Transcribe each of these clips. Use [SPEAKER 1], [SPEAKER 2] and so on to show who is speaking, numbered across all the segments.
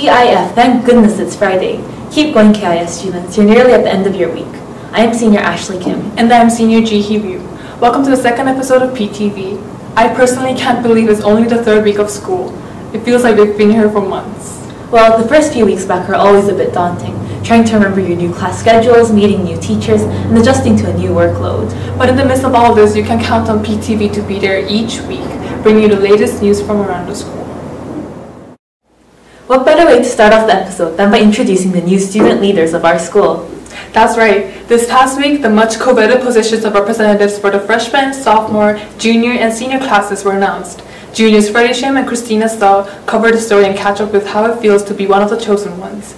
[SPEAKER 1] TGIF, thank goodness it's Friday. Keep going, KIS students. You're nearly at the end of your week. I am Senior Ashley Kim.
[SPEAKER 2] And I'm Senior Ji Hee Ryu. Welcome to the second episode of PTV. I personally can't believe it's only the third week of school. It feels like we've been here for months.
[SPEAKER 1] Well, the first few weeks back are always a bit daunting, trying to remember your new class schedules, meeting new teachers, and adjusting to a new workload.
[SPEAKER 2] But in the midst of all this, you can count on PTV to be there each week, bringing you the latest news from around the school.
[SPEAKER 1] What better way to start off the episode than by introducing the new student leaders of our school?
[SPEAKER 2] That's right. This past week, the much coveted positions of representatives for the freshman, sophomore, junior, and senior classes were announced. Juniors Freddie Shim and Christina Stahl cover the story and catch up with how it feels to be one of the chosen ones.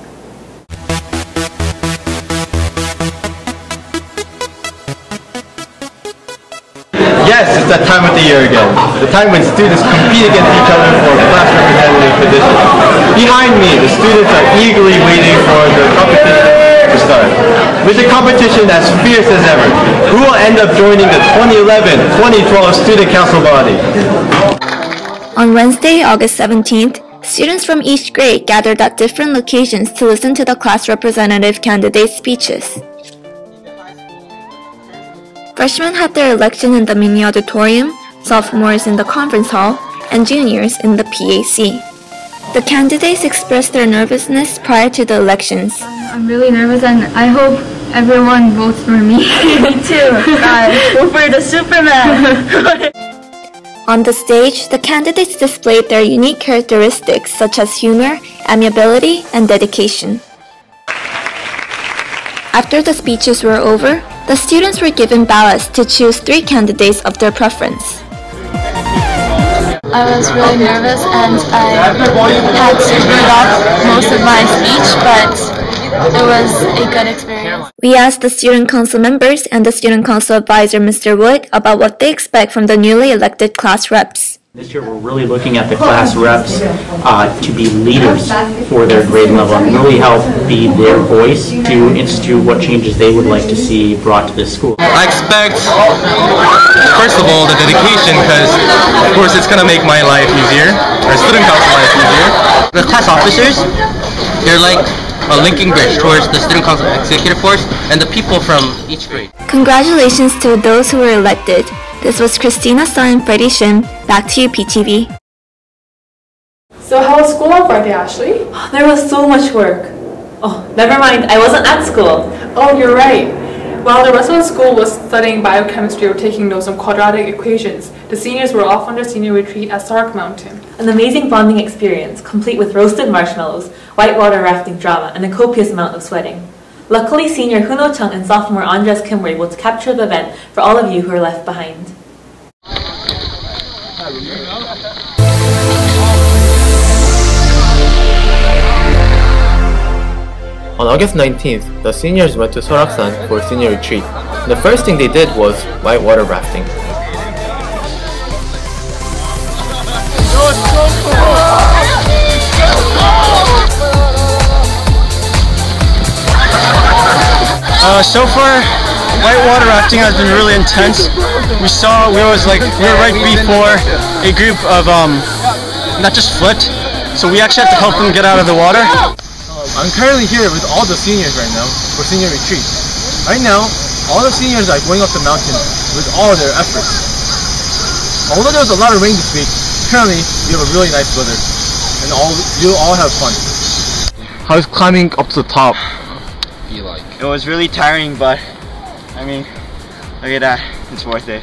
[SPEAKER 3] Yes, it's that time of the year again. The time when students compete against each other for class representative position. Behind me, the students are eagerly waiting for the competition to start. With the competition as fierce as ever, who will end up joining the 2011-2012 Student Council body?
[SPEAKER 4] On Wednesday, August 17th, students from each grade gathered at different locations to listen to the class representative candidates' speeches. Freshmen had their election in the mini auditorium, sophomores in the conference hall, and juniors in the PAC. The candidates expressed their nervousness prior to the elections.
[SPEAKER 5] I'm really nervous and I hope everyone votes for me. Me too. Vote for the Superman.
[SPEAKER 4] On the stage, the candidates displayed their unique characteristics such as humor, amiability, and dedication. After the speeches were over, the students were given ballots to choose 3 candidates of their preference.
[SPEAKER 5] I was really nervous and I had to read off most of my speech, but it was a good experience.
[SPEAKER 4] We asked the student council members and the student council advisor, Mr. Wood, about what they expect from the newly elected class reps.
[SPEAKER 6] This year we're really looking at the class reps to be leaders for their grade level and really help be their voice to institute what changes they would like to see brought to this school.
[SPEAKER 3] I expect, first of all, the dedication, because of course it's going to make my life easier, our student council life easier.
[SPEAKER 7] The class officers, they're like a linking bridge towards the student council executive force and the people from each grade.
[SPEAKER 4] Congratulations to those who were elected. This was Christina Stahl and Freddie Shim. Back to you, PTV.
[SPEAKER 2] So how was school on Friday, Ashley?
[SPEAKER 1] There was so much work. Oh, never mind, I wasn't at school.
[SPEAKER 2] Oh, you're right. While the rest of the school was studying biochemistry or taking notes on quadratic equations, the seniors were off on their senior retreat at Stark Mountain.
[SPEAKER 1] An amazing bonding experience, complete with roasted marshmallows, whitewater rafting drama, and a copious amount of sweating. Luckily, senior Huno Chung and sophomore Andres Kim were able to capture the event for all of you who are left behind.
[SPEAKER 8] On August 19th, the seniors went to Soraksan for senior retreat. The first thing they did was whitewater rafting.
[SPEAKER 3] So far, whitewater rafting has been really intense. We were right before a group of that just flipped, so we actually had to help them get out of the water. I'm currently here with all the seniors right now for senior retreat. Right now, all the seniors are going up the mountain with all of their efforts. Although there was a lot of rain this week, currently we have a really nice weather, and you'll all have fun. How's climbing up to the top be like?
[SPEAKER 9] It was really tiring, but I mean, look at that, it's worth it.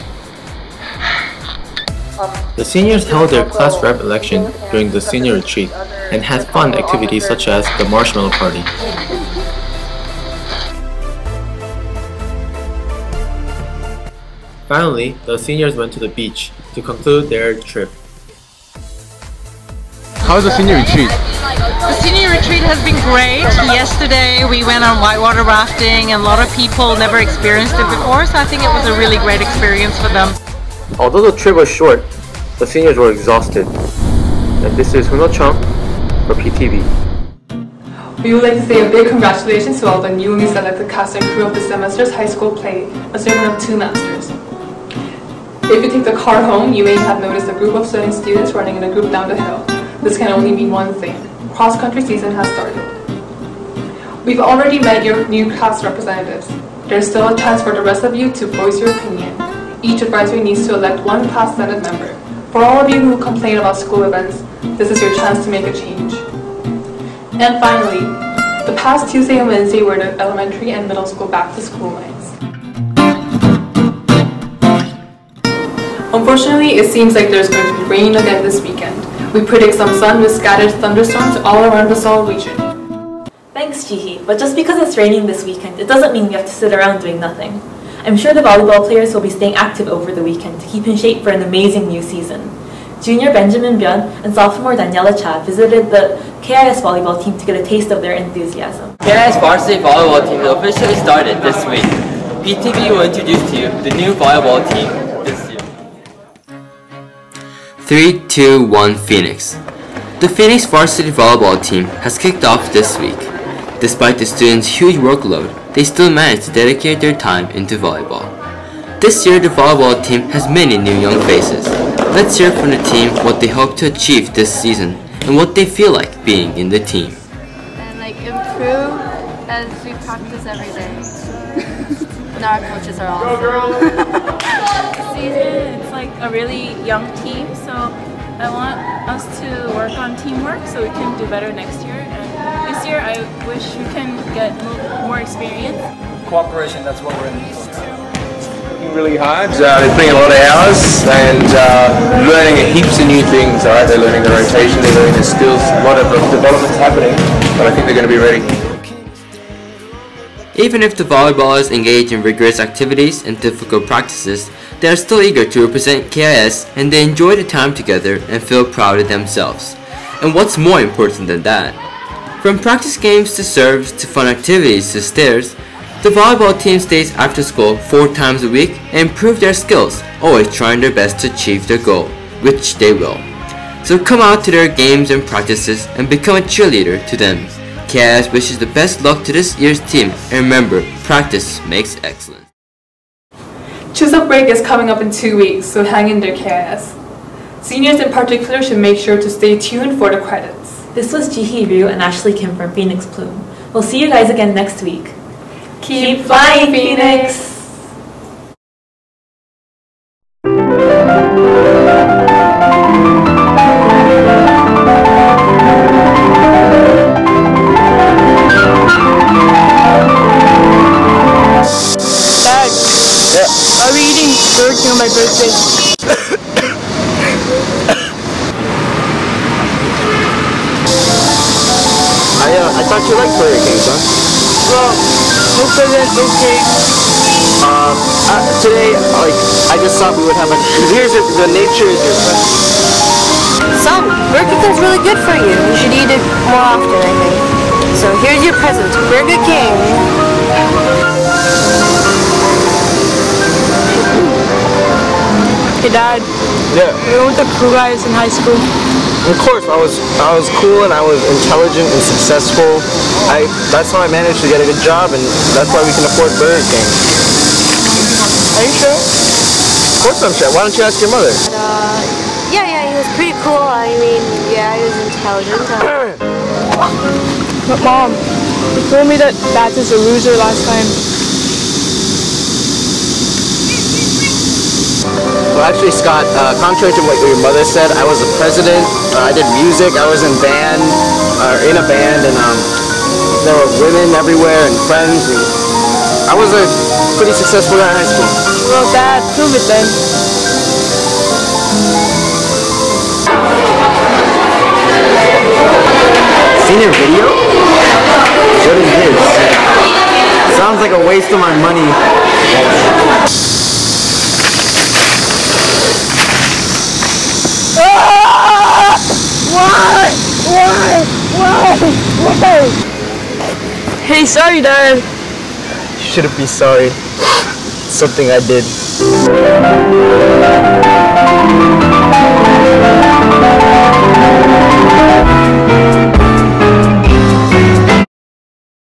[SPEAKER 8] The seniors held their class rep election during the senior retreat and had fun activities such as the marshmallow party. Finally, the seniors went to the beach to conclude their trip.
[SPEAKER 3] How was the senior retreat?
[SPEAKER 10] The senior retreat has been great. Yesterday we went on whitewater rafting and a lot of people never experienced it before, so I think it was a really great experience for them.
[SPEAKER 8] Although the trip was short, the seniors were exhausted. And this is Huno Chung for PTV.
[SPEAKER 2] We would like to say a big congratulations to all the newly selected cast and crew of this semester's high school play, A Sermon of Two Masters. If you take the car home, you may have noticed a group of studying students running in a group down the hill. this can only mean one thing. Cross-country season has started. We've already met your new class representatives. There's still a chance for the rest of you to voice your opinion. Each advisory needs to elect one class senate member. For all of you who complain about school events, this is your chance to make a change. And finally, the past Tuesday and Wednesday were the elementary and middle school back-to-school nights. Unfortunately, it seems like there's going to be rain again this weekend. We predict some sun with scattered thunderstorms all around the Seoul region.
[SPEAKER 1] Thanks, Jihi, but just because it's raining this weekend, it doesn't mean we have to sit around doing nothing. I'm sure the volleyball players will be staying active over the weekend to keep in shape for an amazing new season. Junior Benjamin Byun and sophomore Daniela Cha visited the KIS volleyball team to get a taste of their enthusiasm.
[SPEAKER 11] KIS varsity volleyball team officially started this week. Ptv will introduce to you the new volleyball team this year.
[SPEAKER 12] 3-2-1 Phoenix. The Phoenix varsity volleyball team has kicked off this week. Despite the students' huge workload, they still managed to dedicate their time into volleyball. This year, the volleyball team has many new young faces. Let's hear from the team what they hope to achieve this season and what they feel like being in the team.
[SPEAKER 5] And improve as we practice every day. And our coaches are awesome.
[SPEAKER 13] This season, it's a really young team, so I want us to work on teamwork so we can do better next year. And this year, I wish we can get more experience.
[SPEAKER 14] Cooperation, that's what we're in for. Working really hard, they're putting a lot of hours and learning heaps of new things. Alright, they're learning the rotation, they're learning the skills, a lot of development's happening, but I think they're going to be ready.
[SPEAKER 12] Even if the volleyballers engage in rigorous activities and difficult practices, they are still eager to represent KIS and they enjoy the time together and feel proud of themselves. And what's more important than that? From practice games to serves to fun activities to stairs, the volleyball team stays after school 4 times a week and improve their skills, always trying their best to achieve their goal, which they will. So come out to their games and practices and become a cheerleader to them. KIS wishes the best luck to this year's team, and remember, practice makes excellence.
[SPEAKER 2] Chuseok break is coming up in 2 weeks, so hang in there, KIS. Seniors in particular should make sure to stay tuned for the credits.
[SPEAKER 1] This was Jihi Ryu and Ashley Kim from Phoenix Plume. We'll see you guys again next week. Keep flying, Phoenix!
[SPEAKER 15] Dad, are we eating Burger King on my birthday?
[SPEAKER 9] I thought you liked Burger King, son.
[SPEAKER 15] Well, no present, no cake.
[SPEAKER 9] Today, I just thought we would have the nature is your friend.
[SPEAKER 16] Son, Burger King's really good for you. You should eat it more often, I think. So here's your present, Burger King.
[SPEAKER 15] Hey Dad.
[SPEAKER 14] Yeah.
[SPEAKER 15] You were with the cool guys in high school.
[SPEAKER 14] Of course, I was cool and I was intelligent and successful. That's how I managed to get a good job, and that's why we can afford Burger King.
[SPEAKER 15] Are you sure?
[SPEAKER 14] Of course I'm sure. Why don't you ask your mother?
[SPEAKER 16] Yeah, he was pretty cool. I mean, yeah, he was intelligent.
[SPEAKER 15] But Mom, you told me that Dad was a loser last time.
[SPEAKER 9] Well, actually, Scott, contrary to what your mother said, I was the president. I did music. I was in a band, and there were women everywhere and friends. And I was a pretty successful guy in high school.
[SPEAKER 15] Well, Dad, prove it then.
[SPEAKER 9] Senior video? What is this? Sounds like a waste of my money.
[SPEAKER 15] Why? Hey, sorry, Dad.
[SPEAKER 14] You shouldn't be sorry. It's something I did.